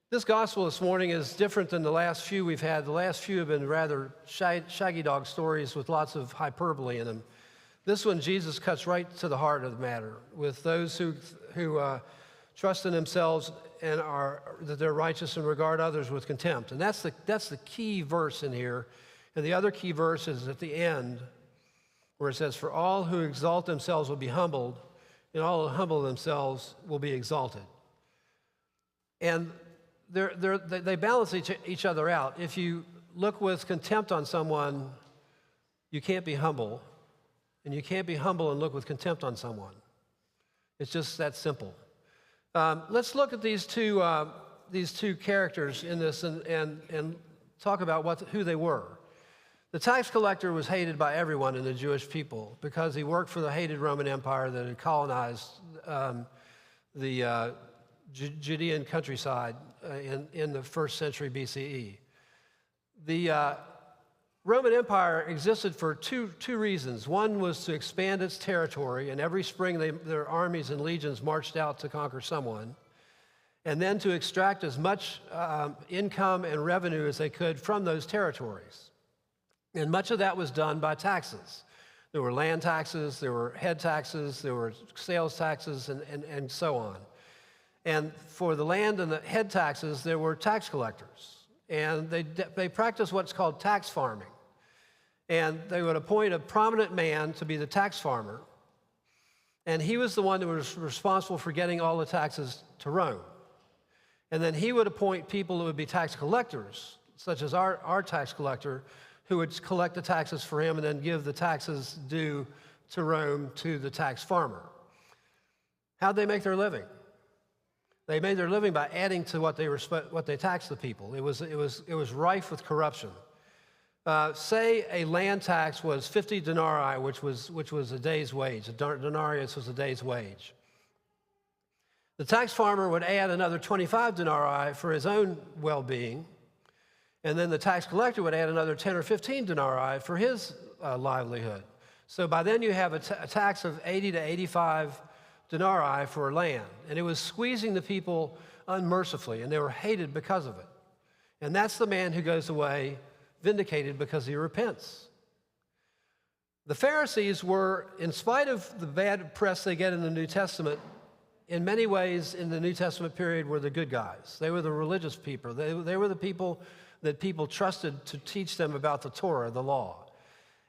This gospel this morning is different than the last few we've had. The last few have been rather shaggy dog stories with lots of hyperbole in them. This one, Jesus cuts right to the heart of the matter with those who trust in themselves and that they're righteous and regard others with contempt. And that's the key verse in here. And the other key verse is at the end where it says, "For all who exalt themselves will be humbled, and all who humble themselves will be exalted." And they balance each other out. If you look with contempt on someone, you can't be humble. And you can't be humble and look with contempt on someone. It's just that simple. Let's look at these two characters in this and talk about who they were. The tax collector was hated by everyone in the Jewish people because he worked for the hated Roman Empire that had colonized the Judean countryside in the 1st century BCE. The Roman Empire existed for two reasons. One was to expand its territory, and every spring their armies and legions marched out to conquer someone, and then to extract as much income and revenue as they could from those territories. And much of that was done by taxes. There were land taxes, there were head taxes, there were sales taxes, and so on. And for the land and the head taxes, there were tax collectors. And they practiced what's called tax farming. And they would appoint a prominent man to be the tax farmer. And he was the one who was responsible for getting all the taxes to Rome. And then he would appoint people who would be tax collectors, such as our tax collector, who would collect the taxes for him and then give the taxes due to Rome to the tax farmer. How'd they make their living? They made their living by adding to what they taxed the people. It was rife with corruption. Say a land tax was 50 denarii, which was a day's wage. A denarius was a day's wage. The tax farmer would add another 25 denarii for his own well-being, and then the tax collector would add another 10 or 15 denarii for his livelihood. So by then you have a tax of 80 to 85 denarii for land, and it was squeezing the people unmercifully, and they were hated because of it. And that's the man who goes away vindicated because he repents. The Pharisees were, in spite of the bad press they get in the New Testament, in many ways in the New Testament period were the good guys. They were the religious people. They were the people that people trusted to teach them about the Torah, the law.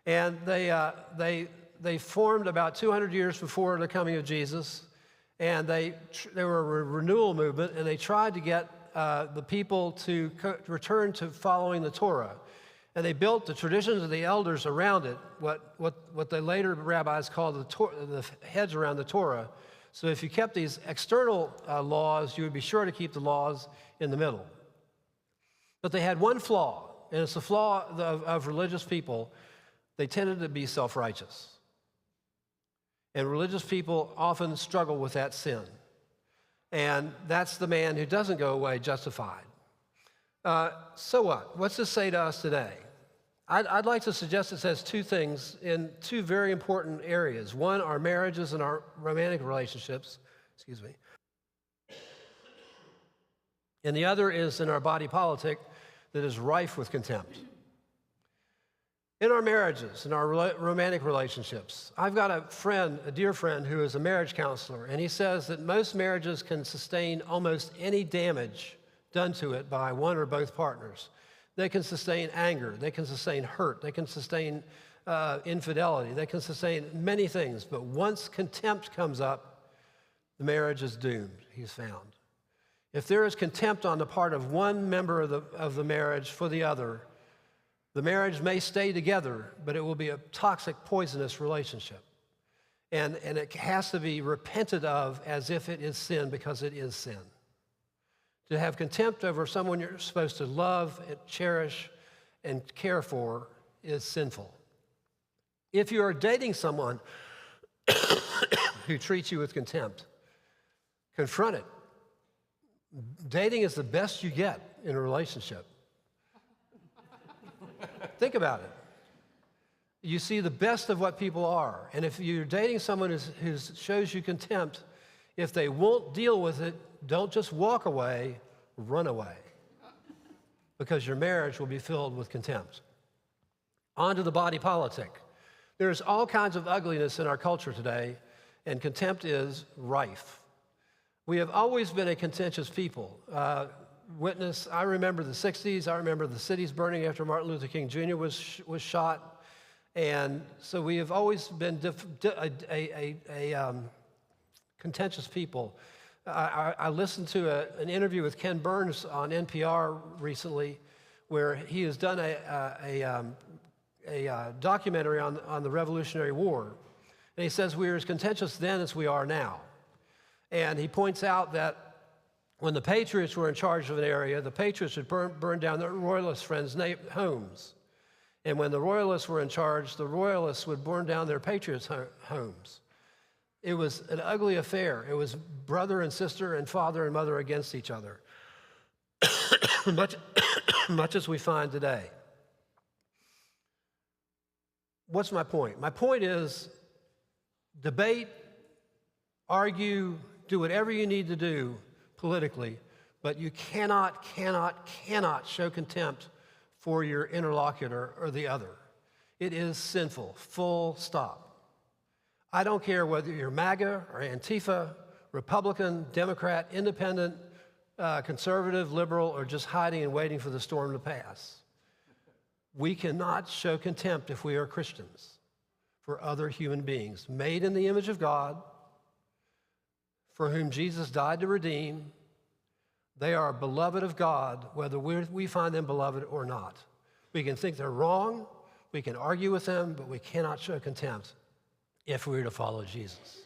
And they formed about 200 years before the coming of Jesus, and they were a renewal movement, and they tried to get the people to return to following the Torah. And they built the traditions of the elders around it, what the later rabbis called the heads around the Torah. So if you kept these external laws, you would be sure to keep the laws in the middle. But they had one flaw, and it's the flaw of religious people. They tended to be self-righteous. And religious people often struggle with that sin. And that's the man who doesn't go away justified. So what? What's this say to us today? I'd like to suggest it says two things in two very important areas. One, our marriages and our romantic relationships. Excuse me. And the other is in our body politic that is rife with contempt. In our marriages, in our romantic relationships, I've got a dear friend who is a marriage counselor, and he says that most marriages can sustain almost any damage done to it by one or both partners. They can sustain anger, they can sustain hurt, they can sustain infidelity, they can sustain many things, but once contempt comes up, the marriage is doomed, he's found. If there is contempt on the part of one member of the marriage for the other, the marriage may stay together, but it will be a toxic, poisonous relationship. And it has to be repented of as if it is sin, because it is sin. To have contempt over someone you're supposed to love and cherish and care for is sinful. If you are dating someone who treats you with contempt, confront it. Dating is the best you get in a relationship. Think about it. You see the best of what people are. And if you're dating someone who shows you contempt, if they won't deal with it, don't just walk away, run away, because your marriage will be filled with contempt. On to the body politic. There's all kinds of ugliness in our culture today, and contempt is rife. We have always been a contentious people. I remember the 60s. I remember the cities burning after Martin Luther King Jr. was shot. And so we have always been contentious people. I listened to an interview with Ken Burns on NPR recently, where he has done a documentary on the Revolutionary War. And he says we were as contentious then as we are now. And he points out that when the Patriots were in charge of an area, the Patriots would burn down their Royalist friends' homes. And when the Royalists were in charge, the Royalists would burn down their Patriots' homes. It was an ugly affair. It was brother and sister and father and mother against each other, much as we find today. What's my point? My point is debate, argue, do whatever you need to do politically, but you cannot show contempt for your interlocutor or the other. It is sinful, full stop. I don't care whether you're MAGA or Antifa, Republican, Democrat, Independent, conservative, liberal, or just hiding and waiting for the storm to pass. We cannot show contempt if we are Christians for other human beings, made in the image of God, for whom Jesus died to redeem. They are beloved of God, whether we find them beloved or not. We can think they're wrong, we can argue with them, but we cannot show contempt if we are to follow Jesus.